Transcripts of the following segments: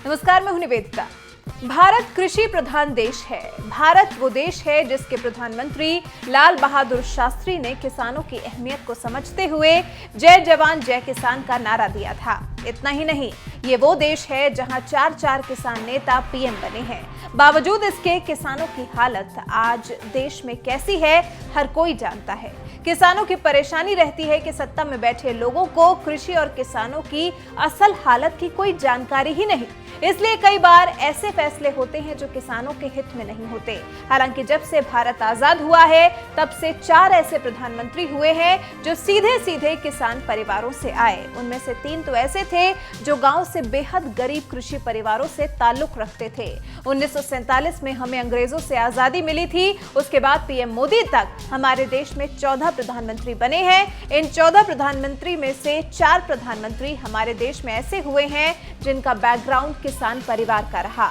नमस्कार, मैं हूं निवेदिता। भारत कृषि प्रधान देश है। भारत वो देश है जिसके प्रधानमंत्री लाल बहादुर शास्त्री ने किसानों की अहमियत को समझते हुए जय जवान जय किसान का नारा दिया था। इतना ही नहीं, ये वो देश है जहां 4 किसान नेता पीएम बने हैं। बावजूद इसके किसानों की हालत आज देश में कैसी है, हर कोई जानता है। किसानों की परेशानी रहती है कि सत्ता में बैठे लोगों को कृषि और किसानों की असल हालत की कोई जानकारी ही नहीं। इसलिए कई बार ऐसे फैसले होते हैं जो किसानों के हित में नहीं होते। हालांकि जब से भारत आजाद हुआ है, तब से 4 ऐसे प्रधानमंत्री हुए हैं जो सीधे सीधे किसान परिवारों से आए। उनमें से 3 तो ऐसे थे जो गांव से बेहद गरीब कृषि परिवारों से ताल्लुक रखते थे। 1947 में हमें अंग्रेजों से आजादी मिली थी। उसके बाद पीएम मोदी तक हमारे देश में 14 प्रधानमंत्री बने हैं। इन 14 प्रधानमंत्री में से 4 प्रधानमंत्री हमारे देश में ऐसे हुए हैं जिनका बैकग्राउंड किसान परिवार का रहा।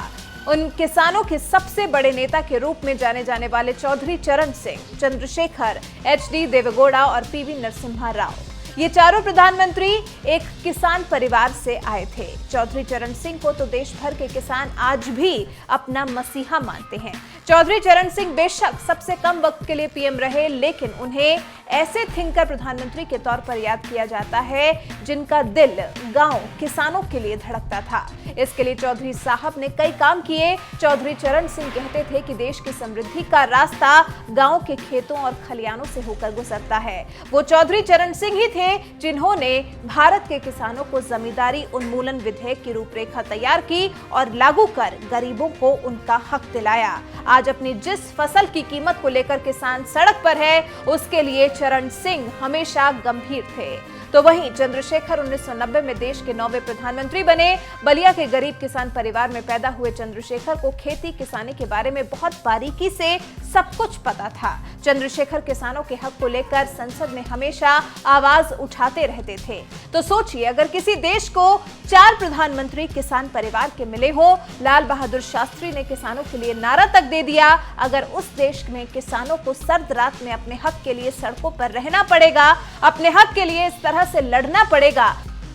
उन किसानों के सबसे बड़े नेता के रूप में जाने जाने वाले चौधरी चरण सिंह, चंद्रशेखर, एचडी देवेगौड़ा और पीवी नरसिम्हा राव, ये चारों प्रधानमंत्री एक किसान परिवार से आए थे। चौधरी चरण सिंह को तो देश भर के किसान आज भी अपना मसीहा मानते हैं। चौधरी चरण सिंह बेशक सबसे कम वक्त के लिए पीएम रहे, लेकिन उन्हें ऐसे थिंकर प्रधानमंत्री के तौर पर याद किया जाता है जिनका दिल गांव किसानों के लिए धड़कता था। इसके लिए चौधरी साहब ने कई काम किए। चौधरी चरण सिंह कहते थे कि देश की समृद्धि का रास्ता गांव के खेतों और खलियानों से होकर गुजरता है। वो चौधरी चरण सिंह ही थे जिन्होंने भारत के किसानों को जमींदारी उन्मूलन विधेयक की रूपरेखा तैयार की और लागू कर गरीबों को उनका हक दिलाया। आज अपनी जिस फसल की कीमत को लेकर किसान सड़क पर है, उसके लिए चरण सिंह हमेशा गंभीर थे। तो वहीं चंद्रशेखर 1990 में देश के 9वें प्रधानमंत्री बने। बलिया के गरीब किसान परिवार में पैदा हुए चंद्रशेखर को खेती किसानी के बारे में बहुत बारीकी से सब कुछ पता था। चंद्रशेखर किसानों के हक को लेकर संसद में हमेशा आवाज उठाते रहते थे। तो सोचिए, अगर किसी देश को 4 प्रधानमंत्री किसान परिवार के मिले हों, लाल बहादुर शास्त्री ने किसानों के लिए नारा तक दे दिया, अगर उस देश में किसानों को सर्द रात में अपने हक के लिए सड़कों पर रहना पड़ेगा, अपने हक के लिए इस तरह से लड़ना पड़ेगा,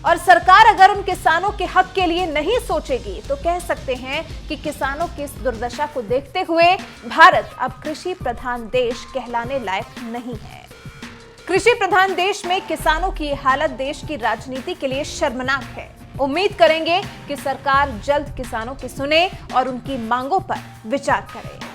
और सरकार अगर उन किसानों के हक के लिए नहीं सोचेगी, तो कह सकते हैं कि किसानों की इस दुर्दशा को देखते हुए भारत अब कृषि प्रधान देश कहलाने लायक नहीं है। कृषि प्रधान देश में किसानों की हालत देश की राजनीति के लिए शर्मनाक है। उम्मीद करेंगे कि सरकार जल्द किसानों की सुने और उनकी मांगों पर विचार करे।